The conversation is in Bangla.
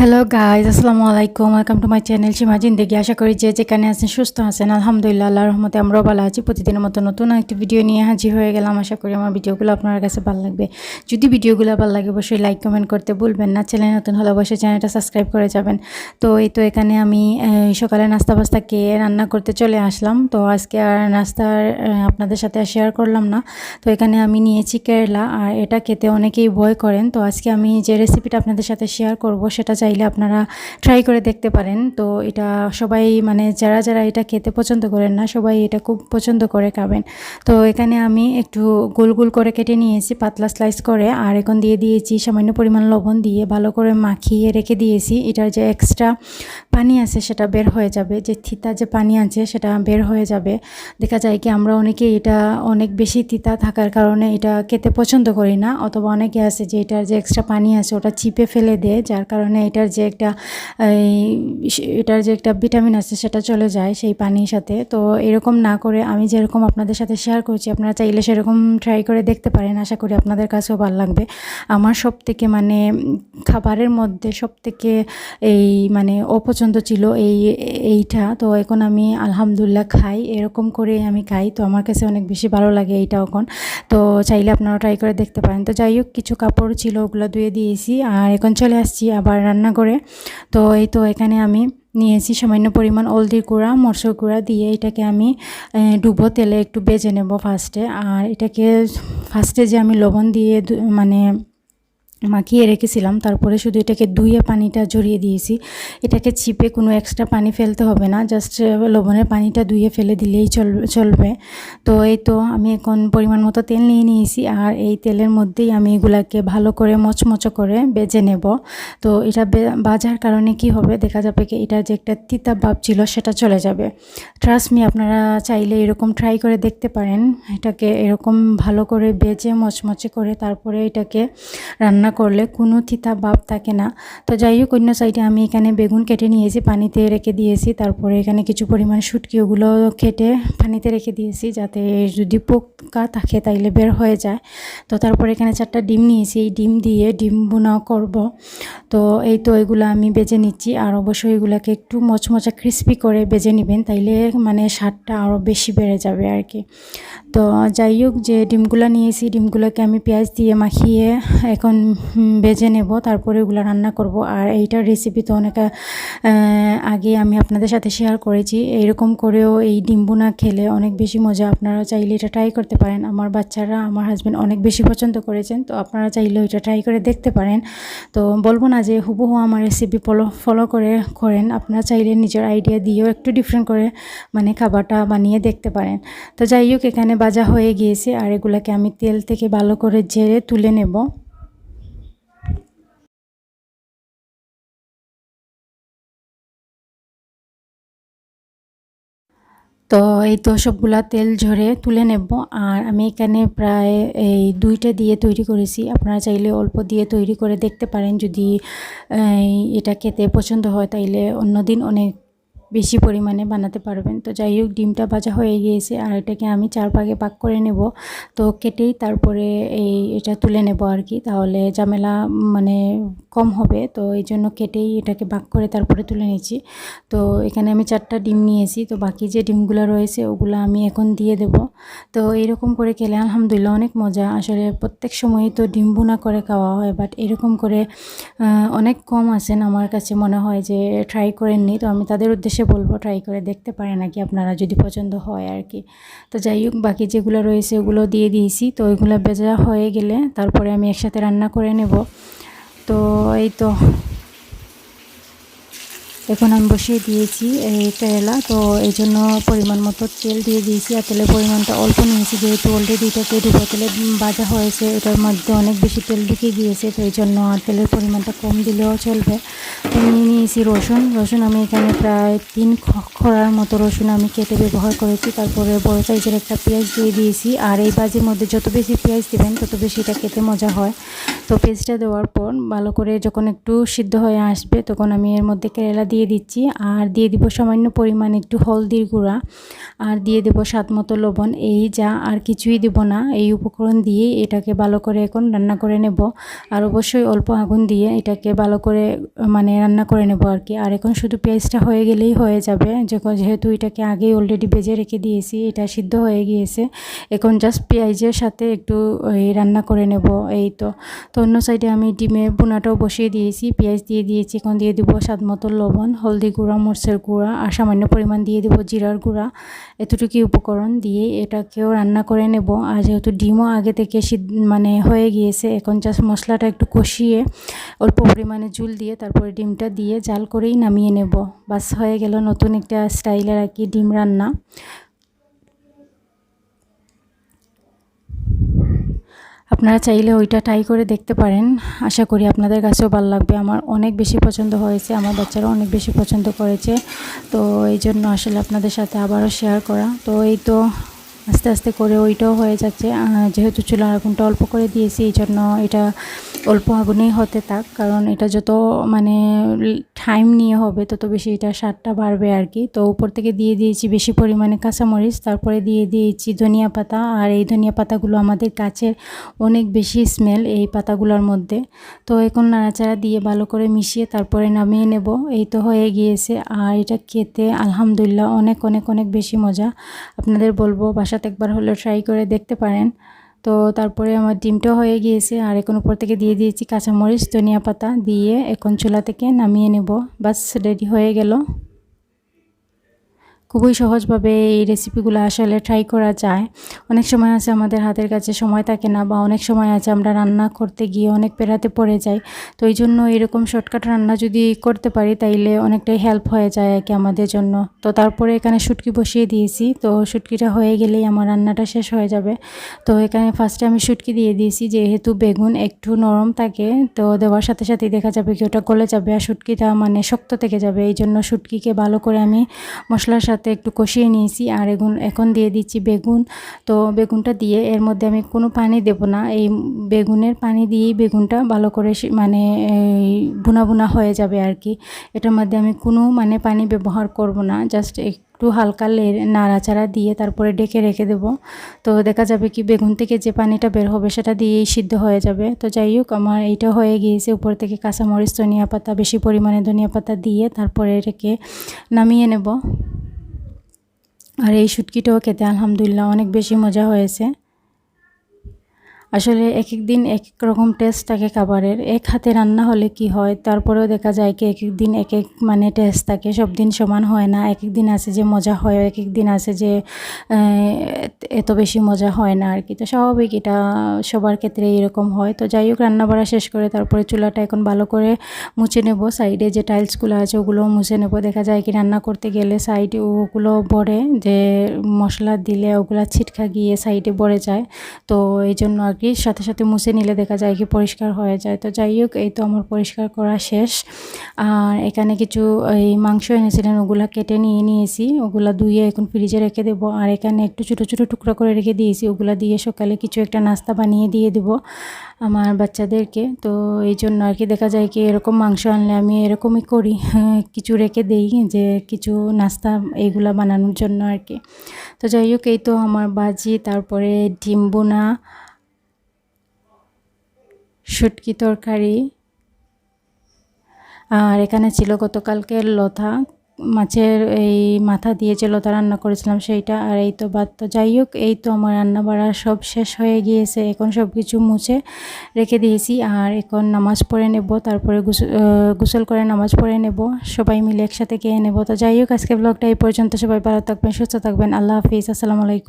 হ্যালো গাইজ, আসসালামু আলাইকুম। ওয়েলকাম টু মাই চ্যানেল শিমা জিন্দেগি। আশা করি যে যেখানে আছেন সুস্থ আছেন। আলহামদুলিল্লাহ, আল্লাহর রহমতে আমরাও ভালো আছি। প্রতিদিনের মতো নতুন একটি ভিডিও নিয়ে হাজির হয়ে গেলাম। আশা করি আমার ভিডিওগুলো আপনার কাছে ভালো লাগবে। যদি ভিডিওগুলো ভালো লাগে অবশ্যই লাইক কমেন্ট করতে ভুলবেন না। চ্যানেল নতুন হলে অবশ্যই চ্যানেলটা সাবস্ক্রাইব করে যাবেন। তো এখানে আমি সকালে নাস্তা বাস্তা খেয়ে রান্না করতে চলে আসলাম। তো আজকে আর নাস্তার আপনাদের সাথে শেয়ার করলাম না। তো এখানে আমি নিয়েছি কেরলা, আর এটা খেতে অনেকেই ভয় করেন। তো আজকে আমি যে রেসিপিটা আপনাদের সাথে শেয়ার করব সেটা চাইলে আপনারা ট্রাই করে দেখতে পারেন। তো এটা সবাই যারা যারা এটা খেতে পছন্দ করেন না, সবাই এটা খুব পছন্দ করে খাবেন। তো এখানে আমি একটু গোল গোল করে কেটে নিয়েছি, পাতলা স্লাইস করে, আর এখন দিয়ে দিয়েছি সামান্য পরিমাণ লবণ দিয়ে ভালো করে মাখিয়ে রেখে দিয়েছি। এটার যে এক্সট্রা পানি আছে সেটা বের হয়ে যাবে, যে তিতা যে পানি আছে সেটা বের হয়ে যাবে। দেখা যায় কি আমরা অনেকে এটা অনেক বেশি তিতা থাকার কারণে এটা খেতে পছন্দ করি না, অথবা অনেকে আছে যে এটার যে এক্সট্রা পানি আছে ওটা চিপে ফেলে দেয়, যার কারণে এটার যে একটা ভিটামিন আছে সেটা চলে যায় সেই পানির সাথে। তো এরকম না করে আমি যেরকম আপনাদের সাথে শেয়ার করছি, আপনারা চাইলে সেরকম ট্রাই করে দেখতে পারেন। আশা করি আপনাদের কাছেও ভালো লাগবে। আমার সব থেকে খাবারের মধ্যে সব থেকে অপছন্দ ছিল এইটা। তো এখন আমি আলহামদুলিল্লাহ খাই, এরকম করে আমি খাই। তো আমার কাছে অনেক বেশি ভালো লাগে এইটা এখন। তো চাইলে আপনারা ট্রাই করে দেখতে পারেন। তো যাই হোক, কিছু কাপড় ছিল ওগুলো ধুয়ে দিয়েছি, আর এখন চলে আসছি আবার রান্না করে। তো এখানে আমি নিয়েছি সামান্য পরিমাণ হলদির গুঁড়া, মরচের গুঁড়া দিয়ে এটাকে আমি ডুবো তেলে একটু ভেজে নেব ফার্স্টে। আর এটাকে ফার্স্টে যে আমি লবণ দিয়ে মাখিয়ে রেখেছিলাম, তারপরে শুধু এটাকে ধুয়ে পানিটা ঝরিয়ে দিয়েছি। এটাকে চিপে কোনো এক্সট্রা পানি ফেলতে হবে না, জাস্ট লবণের পানিটা ধুয়ে ফেলে দিলেই চলবে। তো আমি এখন পরিমাণ মতো তেল নিয়ে নিয়েছি, আর এই তেলের মধ্যেই আমি এগুলাকে ভালো করে মচমচো করে ভেজে নেব। তো এটা ভাজার কারণে কি হবে, দেখা যাবে কি এটার যে একটা তিতা ভাব ছিল সেটা চলে যাবে। ট্রাস্ট মি, আপনারা চাইলে এরকম ট্রাই করে দেখতে পারেন। এটাকে এরকম ভালো করে ভেজে মচমচে করে তারপরে এটাকে রান্না করলে কোনো তিতা ভাব থাকে না। তো যাই হোক, অন্য সাইডে আমি এখানে বেগুন কেটে নিয়েছি, পানিতে রেখে দিয়েছি। তারপরে এখানে কিছু পরিমাণ শুটকি, ওগুলো কেটে পানিতে রেখে দিয়েছি, যাতে যদি পোকা থাকে তাইলে বের হয়ে যায়। তো তারপরে এখানে 4টা ডিম নিয়েছি, এই ডিম দিয়ে ডিম বোনা করব। তো এগুলো আমি বেজে নিচ্ছি, আর অবশ্যই এগুলোকে একটু মচমচা ক্রিস্পি করে বেজে নেবেন, তাইলে স্বাদটা আরও বেশি বেড়ে যাবে আর কি। তো যাই হোক, যে ডিমগুলো নিয়েছি ডিমগুলোকে আমি পেঁয়াজ দিয়ে মাখিয়ে এখন ভেজে নেব, তারপরে ওগুলো রান্না করব। আর এইটার রেসিপি তো অনেক আগে আমি আপনাদের সাথে শেয়ার করেছি। এইরকম করেও এই ডিম বোনা খেলে অনেক বেশি মজা। আপনারা চাইলে এটা ট্রাই করতে পারেন। আমার বাচ্চারা, আমার হাজব্যান্ড অনেক বেশি পছন্দ করেছেন। তো আপনারা চাইলেও এটা ট্রাই করে দেখতে পারেন। তো বলবো না যে হুবহু আমার রেসিপি ফলো করেন। আপনারা চাইলে নিজের আইডিয়া দিয়েও একটু ডিফারেন্ট করে খাবারটা বানিয়ে দেখতে পারেন। তো যাই হোক, এখানে ভাজা হয়ে গিয়েছে, আর এগুলাকে আমি তেল থেকে ভালো করে ঝেড়ে তুলে নেব। তো সবগুলা তেল ঝরে তুলে নেব। আর আমি এখানে প্রায় 2টা দিয়ে তৈরি করেছি। আপনারা চাইলে অল্প দিয়ে তৈরি করে দেখতে পারেন। যদি এটা খেতে পছন্দ হয় তাইলে অন্যদিন অনেক বেশি পরিমাণে বানাতে পারবেন। তো যাই হোক, ডিমটা ভাজা হয়ে গিয়েছে, আর এটাকে আমি 4 ভাগে ভাগ করে নেব। তো কেটেই তারপরে এটা তুলে নেব আর কি, তাহলে ঝামেলা কম হবে। তো এই জন্য কেটেই এটাকে ভাগ করে তারপরে তুলে নিচ্ছি। তো এখানে আমি 4টা ডিম নিয়েছি। তো বাকি যে ডিমগুলো রয়েছে ওগুলো আমি এখন দিয়ে দেব। তো এরকম করে খেলে আলহামদুলিল্লাহ অনেক মজা। আসলে প্রত্যেক সময়ই তো ডিম ভুনা করে খাওয়া হয়, বাট এরকম করে অনেক কম আছেন আমার কাছে মনে হয় যে ট্রাই করেননি। তো আমি তাদের উদ্দেশ্যে বলবো ট্রাই করে দেখতে পারেন নাকি আপনারা, যদি পছন্দ হয় আর কি। তো যাই হোক, বাকি যেগুলো রয়েছে ওগুলো দিয়ে দিয়েছি। তো ওইগুলো ভেজা হয়ে গেলে তারপরে আমি একসাথে রান্না করে নেব। তো এখন আমি বসিয়ে দিয়েছি এই কেরালা। তো এই জন্য পরিমাণ মতো তেল দিয়ে দিয়েছি, আর তেলের পরিমাণটা অল্প নিয়েছি, যেহেতু অলরেডি এটাকে ডুবো তেলে ভাজা হয়েছে, এটার মধ্যে অনেক বেশি তেল ঢুকে গিয়েছে। তো এই জন্য আর তেলের পরিমাণটা কম দিলেও চলবে। তো নিয়ে নিয়েছি রসুন আমি এখানে প্রায় 3 খড়ার মতো রসুন আমি কেটে ব্যবহার করেছি। তারপরে বড় সাইজের একটা পেঁয়াজ দিয়ে দিয়েছি। আর এই ভাজির মধ্যে যত বেশি পেঁয়াজ দিবেন তত বেশি এটা খেতে মজা হয়। তো পেঁয়াজটা দেওয়ার পর ভালো করে যখন একটু সিদ্ধ হয়ে আসবে তখন আমি এর মধ্যে কেরালা দিয়ে দিচ্ছি, আর দিয়ে দিব সামান্য পরিমাণ একটু হলদির গুঁড়া, আর দিয়ে দেব স্বাদ মতো লবণ। এই যা, আর কিছুই দেব না। এই উপকরণ দিয়ে এটাকে ভালো করে এখন রান্না করে নেব, আর অবশ্যই অল্প আগুন দিয়ে এটাকে ভালো করে মানে রান্না করে নেব আর কি। আর এখন শুধু পেঁয়াজটা হয়ে গেলেই হয়ে যাবে, যেহেতু এটাকে আগেই অলরেডি ভেজে রেখে দিয়েছি, এটা সিদ্ধ হয়ে গিয়েছে। এখন জাস্ট পেঁয়াজের সাথে একটু রান্না করে নেব। এই তো অন্য সাইডে আমি ডিমের বোনাটাও বসিয়ে দিয়েছি, পেঁয়াজ দিয়ে দিয়েছি। এখন দিয়ে দিব স্বাদ মতো লবণ, হলদি গুঁড়া, মরিচের গুঁড়া, আর সামান্য পরিমাণ দিয়ে দেব জিরার গুঁড়া। এতটুকুই উপকরণ দিয়ে এটাকেও রান্না করে নেব। আর যেহেতু ডিমও আগে থেকে মানে হয়ে গিয়েছে, এখন জাস্ট মশলাটা একটু কষিয়ে অল্প পরিমাণে ঝোল দিয়ে তারপরে ডিমটা দিয়ে জাল করেই নামিয়ে নেব। বাস হয়ে গেল নতুন একটা স্টাইলের আর কি ডিম রান্না। আপনারা চাইলে ওইটা ট্রাই করে দেখতে পারেন, আশা করি আপনাদের কাছেও ভালো লাগবে। আমার অনেক বেশি পছন্দ হয়েছে, আমার বাচ্চারাও অনেক বেশি পছন্দ করেছে। তো এই জন্য আসলে আপনাদের সাথে আবারও শেয়ার করা। তো এই তো আস্তে আস্তে করে ওইটাও হয়ে যাচ্ছে। যেহেতু চুলার আগুনটা অল্প করে দিয়েছি, এই জন্য এটা অল্প আগুনেই হতে থাক, কারণ এটা যত মানে টাইম নিয়ে হবে তত বেশি এটা স্বাদটা বাড়বে আর কি। তো উপর থেকে দিয়ে দিয়েছি বেশি পরিমাণে কাঁচামরিচ, তারপরে দিয়ে দিয়েছি ধনিয়া পাতা। আর এই ধনিয়া পাতাগুলো আমাদের গাছের, অনেক বেশি স্মেল এই পাতাগুলোর মধ্যে। তো এখন নাড়াচাড়া দিয়ে ভালো করে মিশিয়ে তারপরে নামিয়ে নেব। এই তো হয়ে গিয়েছে। আর এটা খেতে আলহামদুলিল্লাহ অনেক অনেক অনেক বেশি মজা। আপনাদের বলবো বাসাতে একবার হলে ট্রাই করে দেখতে পারেন। তো তারপরে আমার ডিমটাও হয়ে গিয়েছে, আর এখন উপর থেকে দিয়ে দিয়েছি কাঁচামরিচ, ধনিয়া পাতা দিয়ে এখন চুলা থেকে নামিয়ে নেব। বাস রেডি হয়ে গেল। খুবই সহজভাবে এই রেসিপিগুলো আসলে ট্রাই করা যায়। অনেক সময় আছে আমাদের হাতের কাছে সময় থাকে না, বা অনেক সময় আছে আমরা রান্না করতে গিয়ে অনেক পেরাতে পড়ে যাই। তো এই জন্য এরকম শর্টকাট রান্না যদি করতে পারি তাইলে অনেকটাই হেল্প হয়ে যায় আর কি আমাদের জন্য। তো তারপরে এখানে শুটকি বসিয়ে দিয়েছি। তো শুটকিটা হয়ে গেলেই আমার রান্নাটা শেষ হয়ে যাবে। তো এখানে ফার্স্টে আমি শুটকি দিয়ে দিয়েছি, যেহেতু বেগুন একটু নরম থাকে, তো দেওয়ার সাথে সাথেই দেখা যাবে কি ওটা গলে যাবে আর শুটকিটা মানে শক্ত থেকে যাবে। এই জন্য শুটকিকে ভালো করে আমি মশলার সাথে একটু কষিয়ে নিয়েছি। আর এখন দিয়ে দিচ্ছি বেগুন। তো বেগুনটা দিয়ে এর মধ্যে আমি কোনো পানি দেব না, এই বেগুনের পানি দিয়েই বেগুনটা ভালো করে মানে বুনা বুনা হয়ে যাবে আর কি। এটার মধ্যে আমি কোনো মানে পানি ব্যবহার করব না, জাস্ট একটু হালকা নাড়াচাড়া দিয়ে তারপরে ডেকে রেখে দেব। তো দেখা যাবে কি বেগুন থেকে যে পানিটা বের হবে সেটা দিয়েই সিদ্ধ হয়ে যাবে। তো যাই হোক, আমার এইটা হয়ে গিয়েছে। উপর থেকে কাঁচামরিচ, ধনিয়া পাতা, বেশি পরিমাণে ধনিয়া পাতা দিয়ে তারপরে এটাকে নামিয়ে নেব। আর এই শুটকিটাও খেতে আলহামদুলিল্লাহ অনেক বেশি মজা হয়েছে। আসলে এক এক দিন এক এক রকম টেস্ট থাকে খাবারের। এক হাতে রান্না হলে কি হয়, তারপরেও দেখা যায় কি এক এক দিন এক এক মানে টেস্ট থাকে, সব দিন সমান হয় না। এক এক দিন আছে যে মজা হয়, এক এক দিন আছে যে এত বেশি মজা হয় না আর কি। তো স্বাভাবিক, এটা সবার ক্ষেত্রে এরকম হয়। তো যাই হোক, রান্না বাড়া শেষ করে তারপরে চুলাটা এখন ভালো করে মুছে নেব। সাইডে যে টাইলসগুলো আছে ওগুলোও মুছে নেব। দেখা যায় কি রান্না করতে গেলে সাইডে ওগুলো ভরে, যে মশলা দিলে ওগুলো ছিটকা গিয়ে সাইডে ভরে যায়। তো এই জন্য আর কি সাথে সাথে মুছে নিলে দেখা যায় কি পরিষ্কার হয়ে যায়। তো যাই হোক, এই তো আমার পরিষ্কার করা শেষ। আর এখানে কিছু এই মাংস এনেছিলেন, ওগুলা কেটে নিয়েছি, ওগুলা ধুয়ে এখন ফ্রিজে রেখে দেবো। আর এখানে একটু ছোটো ছোটো টুকরা করে রেখে দিয়েছি, ওগুলা দিয়ে সকালে কিছু একটা নাস্তা বানিয়ে দিয়ে দেবো আমার বাচ্চাদেরকে। তো এই জন্য আর কি দেখা যায় কি এরকম মাংস আনলে আমি এরকমই করি, কিছু রেখে দেই যে কিছু নাস্তা এইগুলা বানানোর জন্য আর কি। তো যাই হোক, এই তো আমার ভাজি, তারপরে ডিম বোনা, শুটকি তরকারি, আর এখানে ছিল গতকালকের লতা মাছের এই মাথা দিয়ে যে লতা রান্না করেছিলাম সেইটা, আর এই তো ভাত। তো যাই হোক, এই তো আমার রান্না বাড়া সব শেষ হয়ে গিয়েছে। এখন সব কিছু মুছে রেখে দিয়েছি, আর এখন নামাজ পড়ে নেব, তারপরে গোসল করে নামাজ পড়ে নেব, সবাই মিলে একসাথে খেয়ে নেব। তো যাই হোক, আজকে ব্লগটা এই পর্যন্ত। সবাই ভালো থাকবেন, সুস্থ থাকবেন। আল্লাহ হাফিজ, আসসালামু আলাইকুম।